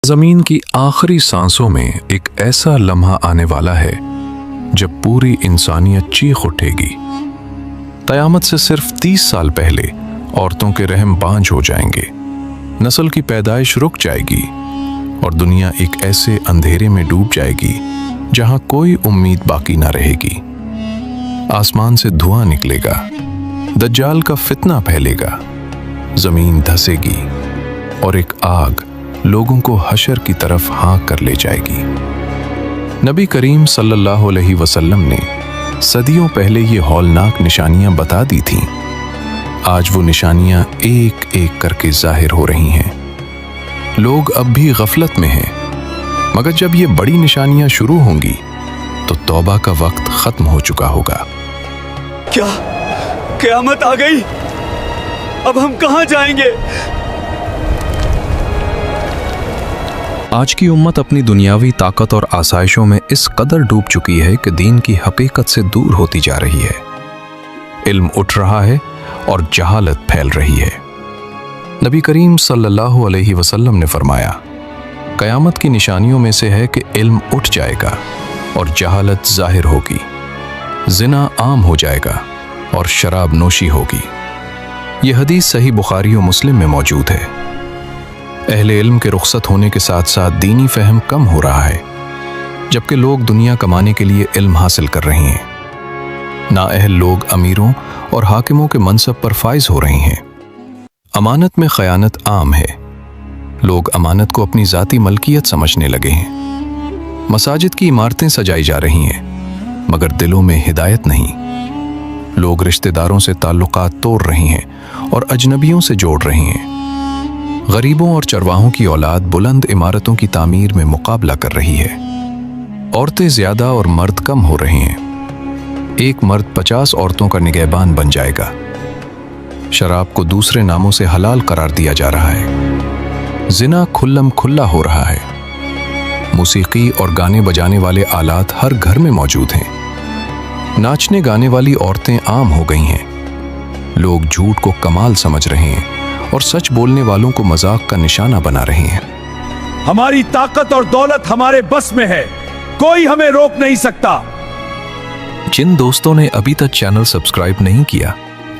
ज़मीन की आखिरी सांसों में एक ऐसा लम्हा आने वाला है जब पूरी इंसानियत चीख उठेगी। क़यामत से सिर्फ 30 साल पहले औरतों के रहम बांझ हो जाएंगे, नस्ल की पैदाइश रुक जाएगी और दुनिया एक ऐसे अंधेरे में डूब जाएगी जहां कोई उम्मीद बाकी ना रहेगी। आसमान से धुआं निकलेगा, दज्जाल का फितना फैलेगा, ज़मीन धंसेगी और एक आग लोगों को हशर की तरफ हाँक कर ले जाएगी। नबी करीम सल्लल्लाहु अलैहि वसल्लम ने सदियों पहले ये हौलनाक निशानियां बता दी थीं। आज वो निशानियां एक एक करके जाहिर हो रही हैं। लोग अब भी गफलत में हैं, मगर जब ये बड़ी निशानियां शुरू होंगी तो तौबा का वक्त खत्म हो चुका होगा। क्या क़यामत आ गई? अब हम कहां जाएंगे? आज की उम्मत अपनी दुनियावी ताकत और आसाइशों में इस कदर डूब चुकी है कि दीन की हकीकत से दूर होती जा रही है। इल्म उठ रहा है और जहालत फैल रही है। नबी करीम सल्लल्लाहु अलैहि वसल्लम ने फरमाया, क़यामत की निशानियों में से है कि इल्म उठ जाएगा और जहालत जाहिर होगी, ज़िना आम हो जाएगा और शराब नोशी होगी। यह हदीस सही बुखारी और मुस्लिम में मौजूद है। अहले इल्म के रुखसत होने के साथ साथ दीनी फहम कम हो रहा है, जबकि लोग दुनिया कमाने के लिए इल्म हासिल कर रहे हैं। नाअहल लोग अमीरों और हाकिमों के मनसब पर फाइज हो रहे हैं। अमानत में खयानत आम है। लोग अमानत को अपनी ज़ाती मलकियत समझने लगे हैं। मसाजिद की इमारतें सजाई जा रही हैं, मगर दिलों में हिदायत नहीं। लोग रिश्तेदारों से ताल्लुकात तोड़ रहे हैं और अजनबियों से जोड़ रहे हैं। गरीबों और चरवाहों की औलाद बुलंद इमारतों की तामीर में मुकाबला कर रही है। औरतें ज्यादा और मर्द कम हो रहे हैं। एक मर्द 50 औरतों का निगहबान बन जाएगा। शराब को दूसरे नामों से हलाल करार दिया जा रहा है। जिना खुल्लम खुल्ला हो रहा है। मूसीकी और गाने बजाने वाले आलात हर घर में मौजूद हैं। नाचने गाने वाली औरतें आम हो गई हैं। लोग झूठ को कमाल समझ रहे हैं और सच बोलने वालों को मजाक का निशाना बना रहे हैं। हमारी ताकत और दौलत हमारे बस में है, कोई हमें रोक नहीं सकता। जिन दोस्तों ने अभी तक चैनल सब्सक्राइब नहीं किया,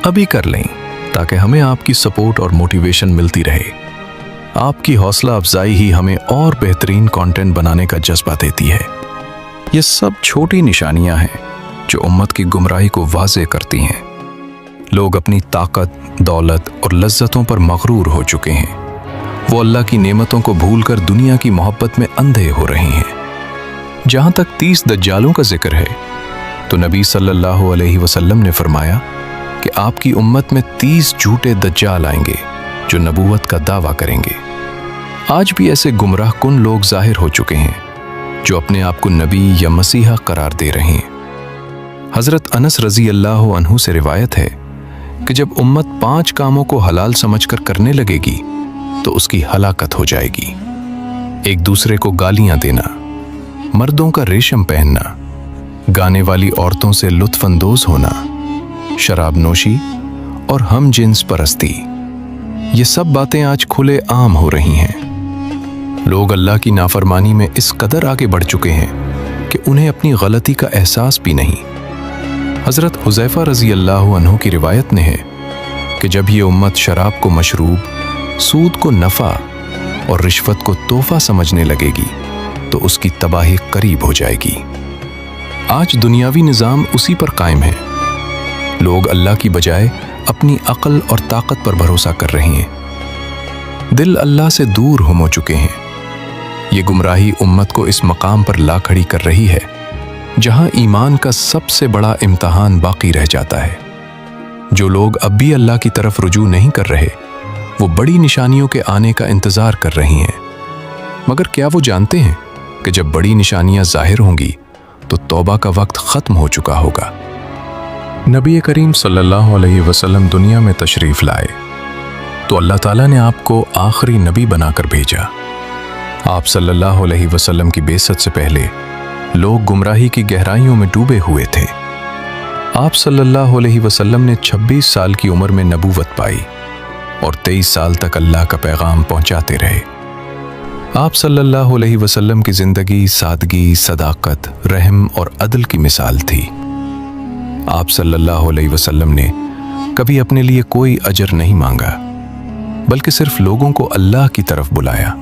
अभी कर लें ताकि हमें आपकी सपोर्ट और मोटिवेशन मिलती रहे। आपकी हौसला अफजाई ही हमें और बेहतरीन कंटेंट बनाने का जज्बा देती है। ये सब छोटी निशानियां हैं जो उम्मत की गुमराही को वाज़ेह करती हैं। लोग अपनी ताकत, दौलत और लज्जतों पर मगरूर हो चुके हैं। वो अल्लाह की नेमतों को भूलकर दुनिया की मोहब्बत में अंधे हो रहे हैं। जहां तक 30 दज्जालों का जिक्र है, तो नबी सल्लल्लाहु अलैहि वसल्लम ने फरमाया कि आपकी उम्मत में 30 झूठे दज्जाल आएंगे जो नबूवत का दावा करेंगे। आज भी ऐसे गुमराह कुन लोग जाहिर हो चुके हैं जो अपने आप को नबी या मसीहा करार दे रहे हैं। हजरत अनस रजी अल्लाह अन्हु से रिवायत है कि जब उम्मत 5 कामों को हलाल समझकर करने लगेगी तो उसकी हलाकत हो जाएगी। एक दूसरे को गालियां देना, मर्दों का रेशम पहनना, गाने वाली औरतों से लुत्फ अंदोज होना, शराब नोशी और हम जिन्स परस्ती, ये सब बातें आज खुले आम हो रही हैं। लोग अल्लाह की नाफरमानी में इस कदर आगे बढ़ चुके हैं कि उन्हें अपनी गलती का एहसास भी नहीं। हज़रत हुज़ैफ़ा रज़ी अल्लाह अन्हु की रिवायत ने है कि जब ये उम्मत शराब को मशरूब, सूद को नफ़ा और रिश्वत को तोहफ़ा समझने लगेगी तो उसकी तबाही करीब हो जाएगी। आज दुनियावी निज़ाम उसी पर कायम है। लोग अल्लाह की बजाय अपनी अक्ल और ताकत पर भरोसा कर रहे हैं। दिल अल्लाह से दूर हो चुके हैं। ये गुमराही उम्मत को इस मकाम पर ला खड़ी कर रही है जहां ईमान का सबसे बड़ा इम्तहान बाकी रह जाता है। जो लोग अब भी अल्लाह की तरफ रुजू नहीं कर रहे, वो बड़ी निशानियों के आने का इंतजार कर रही हैं। मगर क्या वो जानते हैं कि जब बड़ी निशानियां जाहिर होंगी तो तौबा का वक्त खत्म हो चुका होगा। नबी करीम सल्लल्लाहु अलैहि वसल्लम दुनिया में तशरीफ लाए तो अल्लाह ताला ने आपको आखिरी नबी बनाकर भेजा। आप सल्लल्लाहु अलैहि वसल्लम की बेइज्जत से पहले लोग गुमराही की गहराइयों में डूबे हुए थे। आप सल्लल्लाहु अलैहि वसल्लम ने 26 साल की उम्र में नबूवत पाई और 23 साल तक अल्लाह का पैगाम पहुंचाते रहे। आप सल्लल्लाहु अलैहि वसल्लम की जिंदगी सादगी, सदाकत, रहम और अदल की मिसाल थी। आप सल्लल्लाहु अलैहि वसल्लम ने कभी अपने लिए कोई अजर नहीं मांगा, बल्कि सिर्फ लोगों को अल्लाह की तरफ बुलाया।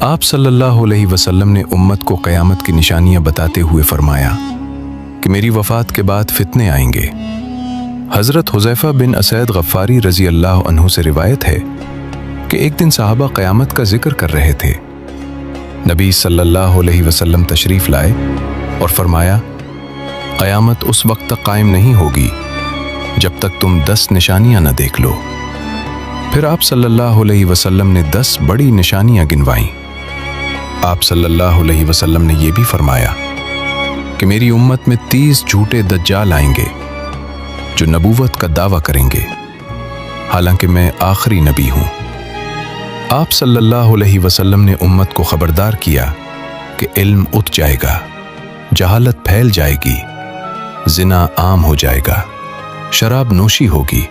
आप सल्लल्लाहु अलैहि वसल्लम ने उम्मत को क़यामत की निशानियां बताते हुए फरमाया कि मेरी वफ़ात के बाद फितने आएंगे। हज़रत हुज़ैफ़ा बिन असैद गफ़ारी रज़ी अल्लाह अन्हु से रिवायत है कि एक दिन सहाबा क़यामत का जिक्र कर रहे थे। नबी सल्लल्लाहु अलैहि वसल्लम तशरीफ़ लाए और फरमाया, क़यामत उस वक्त तक कायम नहीं होगी जब तक तुम 10 निशानियां न देख लो। फिर आप सल्लल्लाहु अलैहि वसल्लम ने 10 बड़ी निशानियां गिनवाईं। आप सल्लल्लाहु अलैहि वसल्लम ने यह भी फरमाया कि मेरी उम्मत में 30 झूठे दज्जाल आएंगे जो नबूवत का दावा करेंगे, हालांकि मैं आखिरी नबी हूं। आप सल्लल्लाहु अलैहि वसल्लम ने उम्मत को खबरदार किया कि इल्म उठ जाएगा, जहालत फैल जाएगी, जिना आम हो जाएगा, शराब नोशी होगी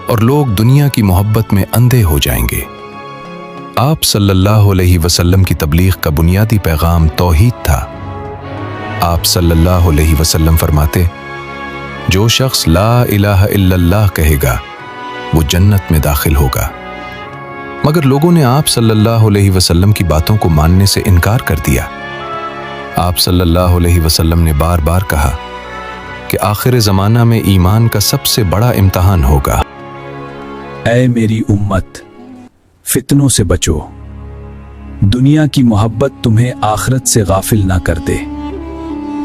और लोग दुनिया की मोहब्बत में अंधे हो जाएंगे। आप सल्लल्लाहु अलैहि वसल्लम की तबलीग का बुनियादी पैगाम तौहीद था। आप सल्लल्लाहु अलैहि वसल्लम फरमाते, जो शख्स ला इलाहा इल्लल्लाह कहेगा वो जन्नत में दाखिल होगा। मगर लोगों ने आप सल्लल्लाहु अलैहि वसल्लम की बातों को मानने से इनकार कर दिया। आप सल्लल्लाहु अलैहि वसल्लम ने बार बार कहा कि आखिर ज़माना में ईमान का सबसे बड़ा इम्तिहान होगा। ऐ मेरी उम्मत, फितनों से बचो, दुनिया की मोहब्बत तुम्हें आखिरत से गाफिल ना कर दे।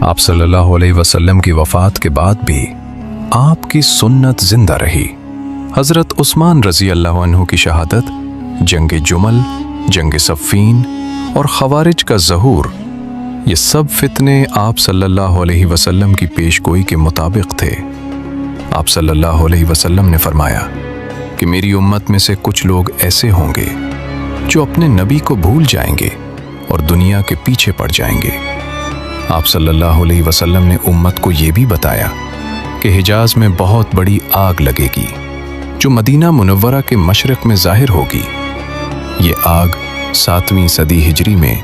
आप सल्लल्लाहु अलैहि वसल्लम की वफ़ात के बाद भी आपकी सुन्नत जिंदा रही। हज़रत उस्मान रज़ी अल्लाह अन्हु की शहादत, जंग जुमल, जंग सफ़ीन और ख़वारिज का ज़हूर, ये सब फितने आप सल्लल्लाहु अलैहि वसल्लम की पेशगोई के मुताबिक थे। आप सल्लल्लाहु अलैहि वसल्लम ने फरमाया कि मेरी उम्मत में से कुछ लोग ऐसे होंगे जो अपने नबी को भूल जाएंगे और दुनिया के पीछे पड़ जाएंगे। आप सल्लल्लाहु अलैहि वसल्लम ने उम्मत को ये भी बताया कि हिजाज में बहुत बड़ी आग लगेगी जो मदीना मुनव्वरा के मशरक में ज़ाहिर होगी। ये आग 7वीं सदी हिजरी में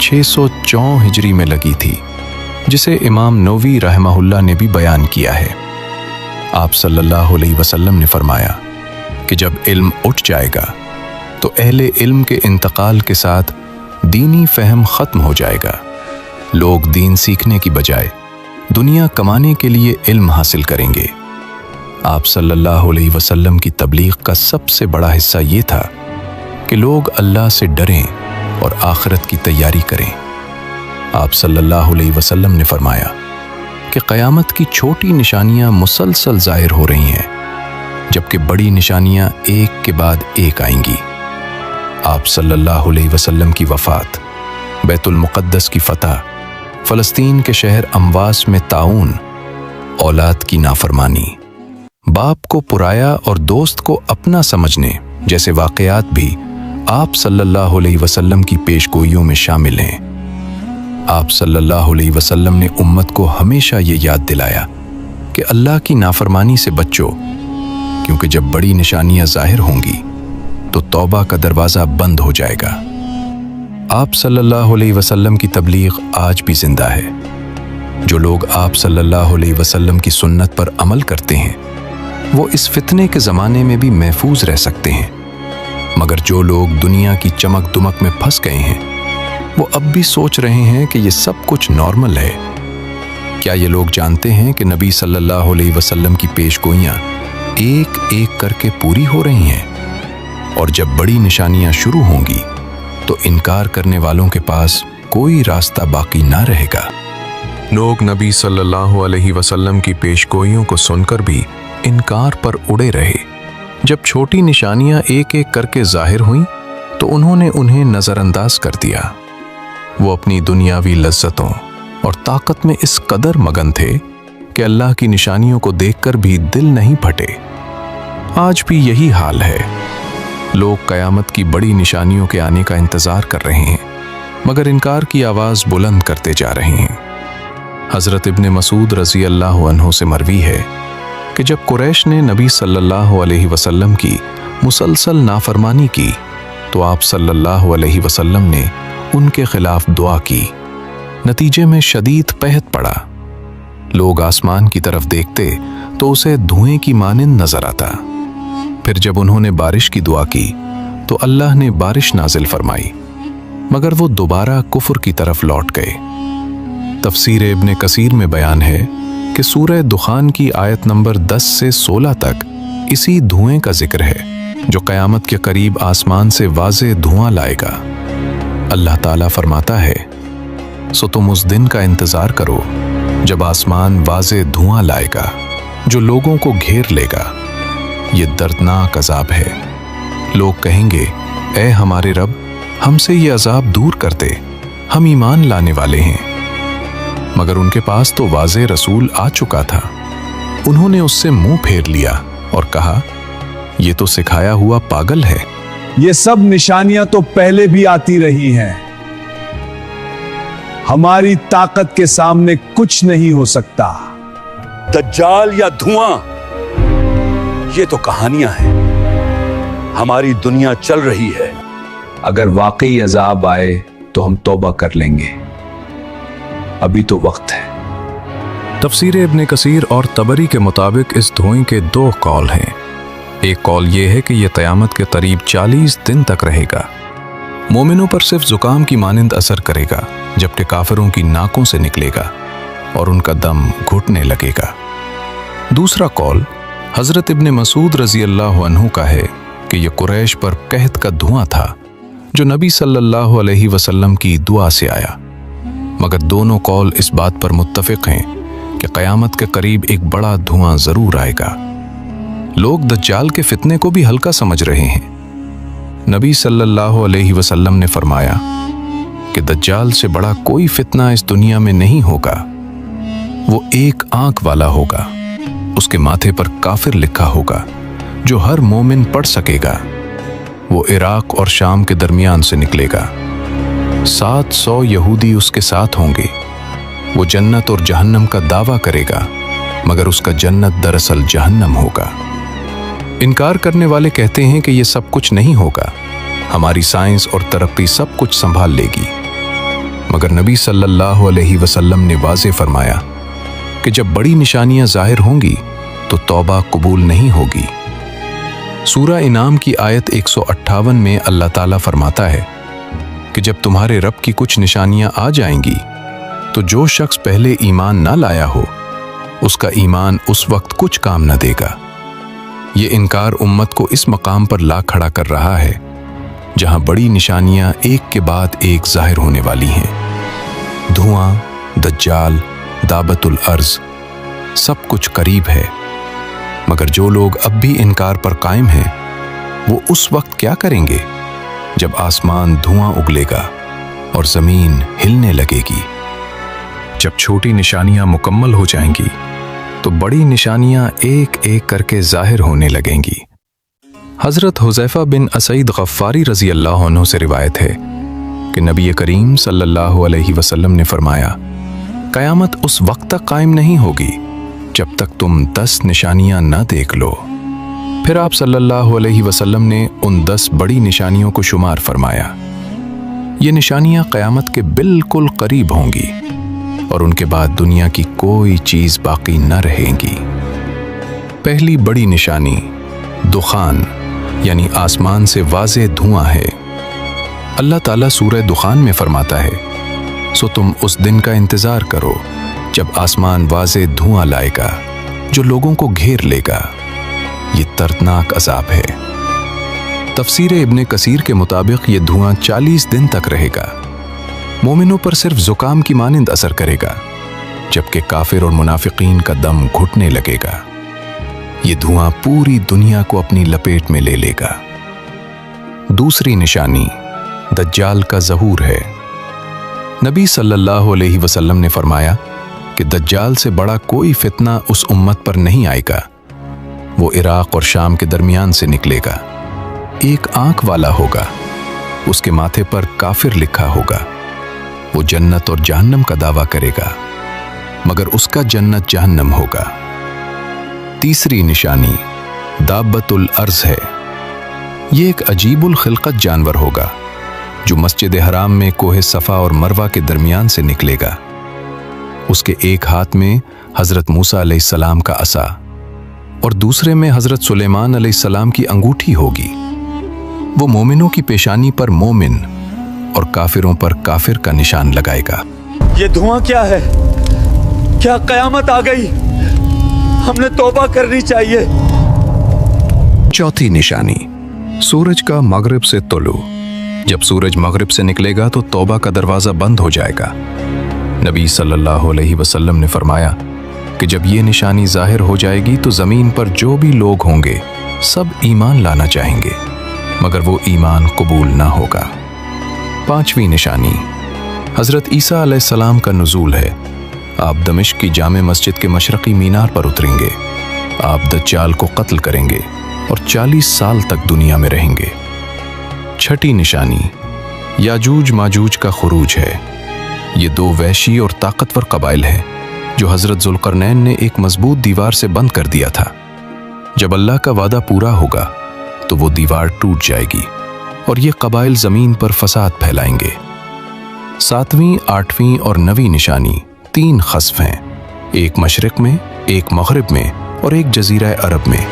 604 हिजरी में लगी थी, जिसे इमाम नववी रहमहुल्लाह ने भी बयान किया है। आप सल्लल्लाहु अलैहि वसल्लम ने फरमाया कि जब इल्म उठ जाएगा तो अहले इल्म के इंतकाल के साथ दीनी फहम ख़त्म हो जाएगा। लोग दीन सीखने की बजाय दुनिया कमाने के लिए इल्म हासिल करेंगे। आप सल्लल्लाहु अलैहि वसल्लम की तबलीग का सबसे बड़ा हिस्सा ये था कि लोग अल्लाह से डरें और आखिरत की तैयारी करें। आप सल्लल्लाहु अलैहि वसल्लम ने फरमाया कि क़यामत की छोटी निशानियां मुसलसल ज़ाहिर हो रही हैं, जबकि बड़ी निशानियां एक के बाद एक आएंगी। आप सल्लल्लाहु अलैहि वसल्लम की वफ़ात, बैतुल मुक़द्दस की फ़तह, फ़लस्तीन के शहर अमवास में ताऊन, औलाद की नाफरमानी, बाप को पुराया और दोस्त को अपना समझने जैसे वाक़यात भी आप सल्लल्लाहु अलैहि वसल्लम की पेशगोइयों में शामिल हैं। आप सल्लल्लाहु अलैहि वसल्लम ने उम्मत को हमेशा ये याद दिलाया कि अल्लाह की नाफरमानी से बचो, क्योंकि जब बड़ी निशानियां ज़ाहिर होंगी तो तौबा का दरवाज़ा बंद हो जाएगा। आप सल्लल्लाहु अलैहि वसल्लम की तबलीग आज भी जिंदा है। जो लोग आप सल्लल्लाहु अलैहि वसल्लम की सुन्नत पर अमल करते हैं वो इस फितने के ज़माने में भी महफूज रह सकते हैं, मगर जो लोग दुनिया की चमक दुमक में फंस गए हैं वो अब भी सोच रहे हैं कि ये सब कुछ नॉर्मल है। क्या ये लोग जानते हैं कि नबी सल्लल्लाहु अलैहि वसल्लम की पेशगोइयाँ एक एक करके पूरी हो रही हैं, और जब बड़ी निशानियाँ शुरू होंगी तो इनकार करने वालों के पास कोई रास्ता बाकी ना रहेगा। लोग नबी सल्लल्लाहु अलैहि वसल्लम की पेशगोइयों को सुनकर भी इनकार पर उड़े रहे। जब छोटी निशानियां एक एक करके जाहिर हुईं तो उन्होंने उन्हें नज़रअंदाज कर दिया। वो अपनी दुनियावी लज्जतों और ताकत में इस कदर मगन थे कि अल्लाह की निशानियों को देखकर भी दिल नहीं फटे। आज भी यही हाल है। लोग क़यामत की बड़ी निशानियों के आने का इंतज़ार कर रहे हैं, मगर इनकार की आवाज़ बुलंद करते जा रहे हैं। हज़रत इब्न मसूद रज़ी अल्लाह अन्हु से मरवी है कि जब कुरैश ने नबी सल्लल्लाहु अलैहि वसल्लम की मुसलसल नाफरमानी की तो आप सल्लल्लाहु अलैहि वसल्लम ने उनके खिलाफ दुआ की। नतीजे में शदीद कहत पड़ा। लोग आसमान की तरफ देखते तो उसे धुएं की मानिंद नजर आता। फिर जब उन्होंने बारिश की दुआ की तो अल्लाह ने बारिश नाजिल फरमाई, मगर वो दोबारा कुफ्र की तरफ लौट गए। तफसीर इब्ने कसीर में बयान है कि सूरह दुखान की आयत नंबर 10 से 16 तक इसी धुएं का जिक्र है जो क़यामत के करीब आसमान से वाज़े धुआं लाएगा। अल्लाह ताला फरमाता है, सो तुम उस दिन का इंतज़ार करो जब आसमान वाज़े धुआं लाएगा जो लोगों को घेर लेगा। ये दर्दनाक अजाब है। लोग कहेंगे, ऐ हमारे रब, हमसे ये अजाब दूर कर दे, हम ईमान लाने वाले हैं। मगर उनके पास तो वाज़े रसूल आ चुका था। उन्होंने उससे मुंह फेर लिया और कहा, ये तो सिखाया हुआ पागल है। ये सब निशानियां तो पहले भी आती रही हैं। हमारी ताकत के सामने कुछ नहीं हो सकता। दज्जाल या धुआं, ये तो कहानियां हैं। हमारी दुनिया चल रही है। अगर वाकई अजाब आए तो हम तौबा कर लेंगे, अभी तो वक्त है। तफसीर इब्ने कसीर और तबरी के मुताबिक इस धुएं के दो कौल हैं। एक कौल ये है कि यह क़यामत के करीब 40 दिन तक रहेगा। मोमिनों पर सिर्फ जुकाम की मानिंद असर करेगा, जबकि काफिरों की नाकों से निकलेगा और उनका दम घुटने लगेगा। दूसरा कौल हज़रत इब्ने मसूद रज़ी अल्लाह अन्हु का है कि यह कुरैश पर कहत का धुआं था जो नबी सल्लल्लाहु अलैहि वसल्लम की दुआ से आया। मगर दोनों कौल इस बात पर मुत्तफिक हैं कि क़यामत के करीब एक बड़ा धुआं ज़रूर आएगा। लोग दज्जाल के फितने को भी हल्का समझ रहे हैं। नबी सल्लल्लाहु अलैहि वसल्लम ने फरमाया कि दज्जाल से बड़ा कोई फितना इस दुनिया में नहीं होगा। वो एक आंख वाला होगा, उसके माथे पर काफिर लिखा होगा जो हर मोमिन पढ़ सकेगा। वो इराक और शाम के दरमियान से निकलेगा। 700 यहूदी उसके साथ होंगे। वो जन्नत और जहन्नम का दावा करेगा, मगर उसका जन्नत दरअसल जहन्नम होगा। इनकार करने वाले कहते हैं कि ये सब कुछ नहीं होगा, हमारी साइंस और तरक्की सब कुछ संभाल लेगी। मगर नबी सल्लल्लाहु अलैहि वसल्लम ने वाज़ेह फरमाया कि जब बड़ी निशानियां जाहिर होंगी तो तौबा कबूल नहीं होगी। सूरा इनाम की आयत 158 में अल्लाह ताला फरमाता है कि जब तुम्हारे रब की कुछ निशानियां आ जाएंगी तो जो शख्स पहले ईमान ना लाया हो उसका ईमान उस वक्त कुछ काम न देगा। ये इनकार उम्मत को इस मकाम पर ला खड़ा कर रहा है जहां बड़ी निशानियां एक के बाद एक जाहिर होने वाली हैं। धुआं, दज्जाल, दाबतुल अर्ज, सब कुछ करीब है। मगर जो लोग अब भी इनकार पर कायम हैं, वो उस वक्त क्या करेंगे जब आसमान धुआं उगलेगा और जमीन हिलने लगेगी। जब छोटी निशानियां मुकम्मल हो जाएंगी तो बड़ी निशानियां एक एक करके जाहिर होने लगेंगी। हज़रत हुज़ैफ़ा बिन असईद गफ़ारी रज़ी अल्लाह अन्हु से रिवायत है कि नबी करीम सल्लल्लाहु अलैहि वसल्लम ने फरमाया, क़यामत उस वक्त तक कायम नहीं होगी जब तक तुम 10 निशानियां न देख लो। फिर आप सल्लल्लाहु अलैहि वसल्लम ने उन 10 बड़ी निशानियों को शुमार फरमाया। ये निशानियां क़यामत के बिल्कुल करीब होंगी और उनके बाद दुनिया की कोई चीज बाकी न रहेगी। पहली बड़ी निशानी दुखान यानी आसमान से वाज़े धुआं है। अल्लाह ताला सूरह दुखान में फरमाता है, सो तुम उस दिन का इंतजार करो जब आसमान वाज़े धुआं लाएगा जो लोगों को घेर लेगा। ये दर्दनाक अजाब है। तफसीर इब्ने कसीर के मुताबिक ये धुआं 40 दिन तक रहेगा। मोमिनों पर सिर्फ जुकाम की मानिंद असर करेगा, जबकि काफिर और मुनाफिकीन का दम घुटने लगेगा। ये धुआं पूरी दुनिया को अपनी लपेट में ले लेगा। दूसरी निशानी दज्जाल का ज़हूर है। नबी सल्लल्लाहु अलैहि वसल्लम ने फरमाया कि दज्जाल से बड़ा कोई फितना उस उम्मत पर नहीं आएगा। वो इराक और शाम के दरमियान से निकलेगा। एक आंख वाला होगा, उसके माथे पर काफिर लिखा होगा। वो जन्नत और जहन्नम का दावा करेगा, मगर उसका जन्नत जहन्नम होगा। तीसरी निशानी दाबतुल अर्ज है। یہ ایک عجیب الخلقت جانور ہوگا جو مسجد حرام میں کوہ صفا اور مروہ کے درمیان سے نکلے گا۔ اس کے ایک ہاتھ میں حضرت موسیٰ علیہ السلام کا عصا اور دوسرے میں حضرت سلیمان علیہ السلام کی انگوٹھی ہوگی۔ وہ مومنوں کی پیشانی پر مومن اور کافروں پر کافر کا نشان لگائے گا۔ یہ دھواں کیا ہے؟ کیا قیامت آ گئی؟ ہم نے توبہ کرنی چاہیے۔ چوتھی نشانی، سورج کا مغرب سے طلوع۔ جب سورج مغرب سے نکلے گا تو توبہ کا دروازہ بند ہو جائے گا۔ نبی صلی اللہ علیہ وسلم نے فرمایا کہ جب یہ نشانی ظاہر ہو جائے گی تو زمین پر جو بھی لوگ ہوں گے سب ایمان لانا چاہیں گے، مگر وہ ایمان قبول نہ ہوگا۔ پانچویں نشانی، حضرت عیسیٰ علیہ السلام کا نزول ہے۔ آپ دمشق کی جامع مسجد کے مشرقی مینار پر اتریں گے۔ آپ دجال کو قتل کریں گے اور 40 سال تک دنیا میں رہیں گے۔ چھٹی نشانی، یاجوج ماجوج کا خروج ہے۔ یہ دو وحشی اور طاقتور قبائل ہیں جو حضرت ذوالقرنین نے ایک مضبوط دیوار سے بند کر دیا تھا۔ جب اللہ کا وعدہ پورا ہوگا تو وہ دیوار ٹوٹ جائے گی اور یہ قبائل زمین پر فساد پھیلائیں گے۔ ساتویں، آٹھویں اور نویں نشانی 3 خسف ہیں، ایک مشرق میں، ایک مغرب میں اور ایک جزیرہ عرب میں۔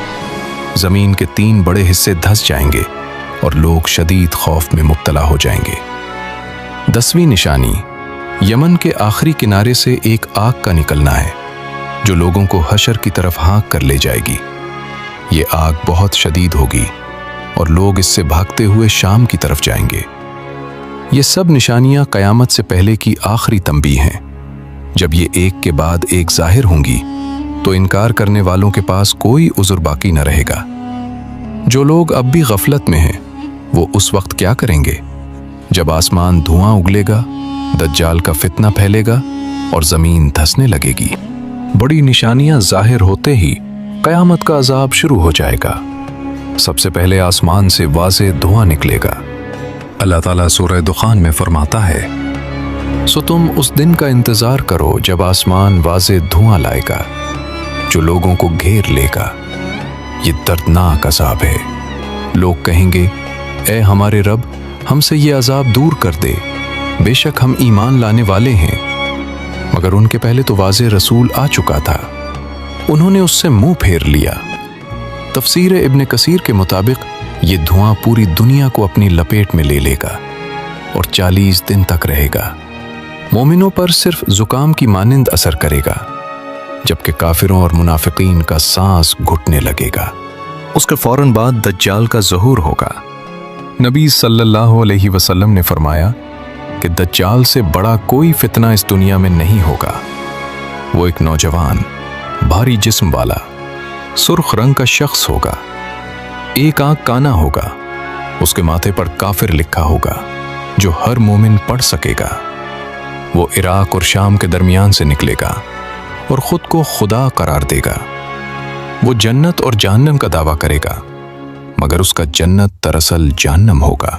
زمین کے 3 بڑے حصے دھس جائیں گے اور لوگ شدید خوف میں مبتلا ہو جائیں گے۔ 10ویں نشانی، یمن کے آخری کنارے سے ایک آگ کا نکلنا ہے جو لوگوں کو حشر کی طرف ہانک کر لے جائے گی۔ یہ آگ بہت شدید ہوگی اور لوگ اس سے بھاگتے ہوئے شام کی طرف جائیں گے۔ یہ سب نشانیاں قیامت سے پہلے کی آخری تنبیہ ہیں۔ جب یہ ایک کے بعد ایک ظاہر ہوں گی تو انکار کرنے والوں کے پاس کوئی عذر باقی نہ رہے گا۔ جو لوگ اب بھی غفلت میں ہیں وہ اس وقت کیا کریں گے جب آسمان دھواں اگلے گا، دجال کا فتنہ پھیلے گا اور زمین دھسنے لگے گی۔ بڑی نشانیاں ظاہر ہوتے ہی قیامت کا عذاب شروع ہو جائے گا۔ سب سے پہلے آسمان سے واضح دھواں نکلے گا۔ اللہ تعالیٰ سورہ دخان میں فرماتا ہے، سو تم اس دن کا انتظار کرو جب آسمان واضح دھواں لائے گا جو لوگوں کو گھیر لے گا۔ یہ دردناک عذاب ہے۔ لوگ کہیں گے، اے ہمارے رب، ہم سے یہ عذاب دور کر دے، بے شک ہم ایمان لانے والے ہیں۔ مگر ان کے پہلے تو واضح رسول آ چکا تھا، انہوں نے اس سے منہ پھیر لیا۔ تفسیر ابن کثیر کے مطابق یہ دھواں پوری دنیا کو اپنی لپیٹ میں لے لے گا اور 40 دن تک رہے گا۔ مومنوں پر صرف زکام کی مانند اثر کرے گا، جبکہ کافروں اور منافقین کا سانس گھٹنے لگے گا۔ اس کے فوراً بعد دجال کا ظہور ہوگا۔ نبی صلی اللہ علیہ وسلم نے فرمایا کہ دجال سے بڑا کوئی فتنہ اس دنیا میں نہیں ہوگا۔ وہ ایک نوجوان، بھاری جسم والا، سرخ رنگ کا شخص ہوگا۔ ایک آنکھ کانا ہوگا۔ اس کے ماتھے پر کافر لکھا ہوگا جو ہر مومن پڑھ سکے گا۔ وہ عراق اور شام کے درمیان سے نکلے گا اور خود کو خدا قرار دے گا۔ وہ جنت اور جہنم کا دعویٰ کرے گا، مگر اس کا جنت دراصل جہنم ہوگا۔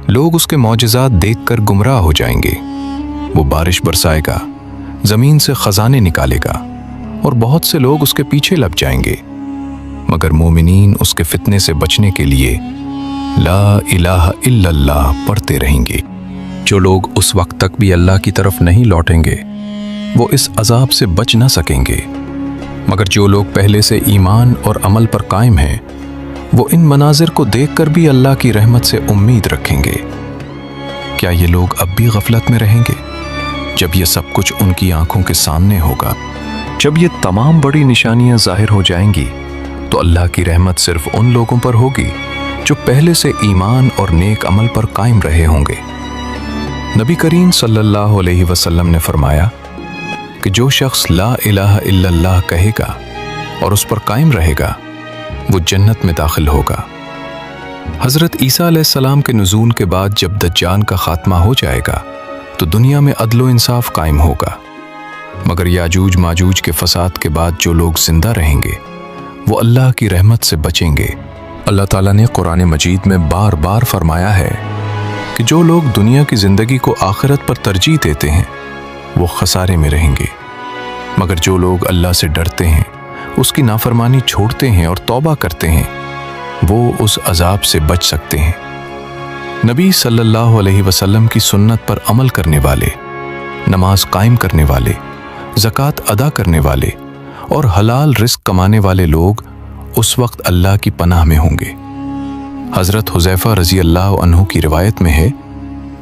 لوگ اس کے معجزات دیکھ کر گمراہ ہو جائیں گے۔ وہ بارش برسائے گا، زمین سے خزانے نکالے گا اور بہت سے لوگ اس کے پیچھے لگ جائیں گے، مگر مومنین اس کے فتنے سے بچنے کے لیے لا الہ الا اللہ پڑھتے رہیں گے۔ جو لوگ اس وقت تک بھی اللہ کی طرف نہیں لوٹیں گے وہ اس عذاب سے بچ نہ سکیں گے، مگر جو لوگ پہلے سے ایمان اور عمل پر قائم ہیں وہ ان مناظر کو دیکھ کر بھی اللہ کی رحمت سے امید رکھیں گے۔ کیا یہ لوگ اب بھی غفلت میں رہیں گے جب یہ سب کچھ ان کی آنکھوں کے سامنے ہوگا؟ جب یہ تمام بڑی نشانیاں ظاہر ہو جائیں گی تو اللہ کی رحمت صرف ان لوگوں پر ہوگی جو پہلے سے ایمان اور نیک عمل پر قائم رہے ہوں گے۔ نبی کریم صلی اللہ علیہ وسلم نے فرمایا کہ جو شخص لا الہ الا اللہ کہے گا اور اس پر قائم رہے گا وہ جنت میں داخل ہوگا۔ حضرت عیسیٰ علیہ السلام کے نزول کے بعد جب دجال کا خاتمہ ہو جائے گا تو دنیا میں عدل و انصاف قائم ہوگا، مگر یاجوج ماجوج کے فساد کے بعد جو لوگ زندہ رہیں گے وہ اللہ کی رحمت سے بچیں گے۔ اللہ تعالیٰ نے قرآن مجید میں بار بار فرمایا ہے کہ جو لوگ دنیا کی زندگی کو آخرت پر ترجیح دیتے ہیں وہ خسارے میں رہیں گے، مگر جو لوگ اللہ سے ڈرتے ہیں، اس کی نافرمانی چھوڑتے ہیں اور توبہ کرتے ہیں वो उस अजाब से बच सकते हैं। नबी सल्लल्लाहु अलैहि वसल्लम की सुन्नत पर अमल करने वाले, नमाज कायम करने वाले, ज़कात अदा करने वाले और हलाल रिस्क कमाने वाले लोग उस वक्त अल्लाह की पनाह में होंगे। हज़रत हुज़ैफ़ा रज़ी अल्लाह अन्हु की रिवायत में है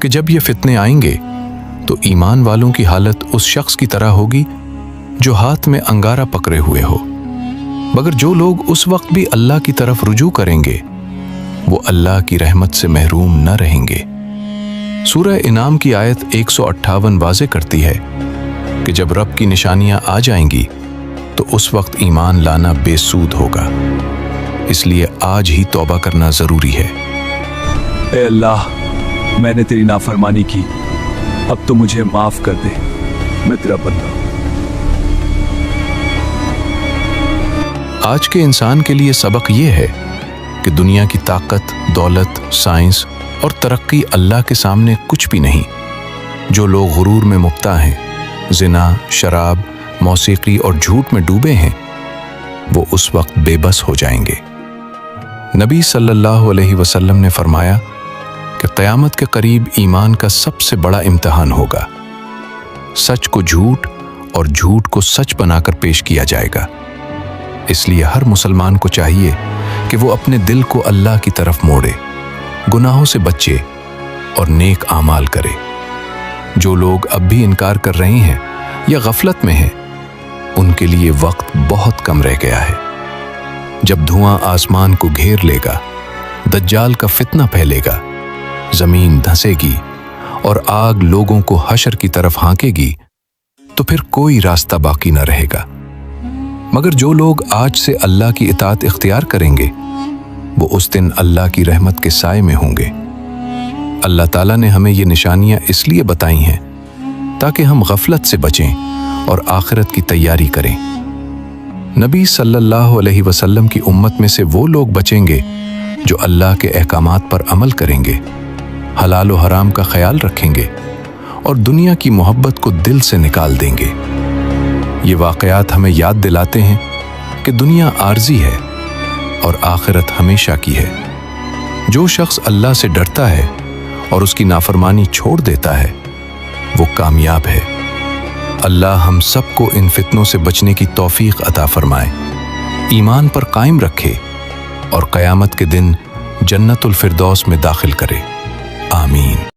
कि जब ये फितने आएंगे तो ईमान वालों की हालत उस शख्स की तरह होगी जो हाथ में अंगारा पकड़े हुए हो, मगर जो लोग उस वक्त भी अल्लाह की तरफ रुजू करेंगे वो अल्लाह की रहमत से महरूम न रहेंगे। सूरह इनाम की आयत 158 वाज़े करती है कि जब रब की निशानियां आ जाएंगी तो उस वक्त ईमान लाना बेसूद होगा, इसलिए आज ही तौबा करना जरूरी है। ए अल्लाह, मैंने तेरी नाफरमानी की, अब तो मुझे माफ कर दे, मैं तेरा बंदा हूं। आज के इंसान के लिए सबक ये है कि दुनिया की ताकत, दौलत, साइंस और तरक्की अल्लाह के सामने कुछ भी नहीं। जो लोग गुरूर में मुब्ता हैं, जिना, शराब, मौसीकी और झूठ में डूबे हैं, वो उस वक्त बेबस हो जाएंगे। नबी सल्लल्लाहु अलैहि वसल्लम ने फरमाया कि क़यामत के करीब ईमान का सबसे बड़ा इम्तिहान होगा। सच को झूठ और झूठ को सच बनाकर पेश किया जाएगा। इसलिए हर मुसलमान को चाहिए कि वो अपने दिल को अल्लाह की तरफ मोड़े, गुनाहों से बचे और नेक आमाल करे। जो लोग अब भी इनकार कर रहे हैं या गफलत में हैं, उनके लिए वक्त बहुत कम रह गया है। जब धुआं आसमान को घेर लेगा, दज्जाल का फितना फैलेगा, जमीन धंसेगी और आग लोगों को हशर की तरफ हांकेगी, तो फिर कोई रास्ता बाकी न रहेगा। मगर जो लोग आज से अल्लाह की इताअत इख्तियार करेंगे, वो उस दिन अल्लाह की रहमत के साए में होंगे। अल्लाह ताला ने हमें ये निशानियां इसलिए बताई हैं ताकि हम गफलत से बचें और आखिरत की तैयारी करें। नबी सल्लल्लाहु अलैहि वसल्लम की उम्मत में से वो लोग बचेंगे जो अल्लाह के अहकामात पर अमल करेंगे, हलाल और हराम का ख्याल रखेंगे और दुनिया की मोहब्बत को दिल से निकाल देंगे। ये वाक़यात हमें याद दिलाते हैं कि दुनिया आर्जी है और आखिरत हमेशा की है। जो शख्स अल्लाह से डरता है और उसकी नाफरमानी छोड़ देता है, वो कामयाब है। अल्लाह हम सबको इन फितनों से बचने की तौफीक अता फरमाए, ईमान पर कायम रखे और क़यामत के दिन जन्नतुल फिरदौस में दाखिल करे। आमीन।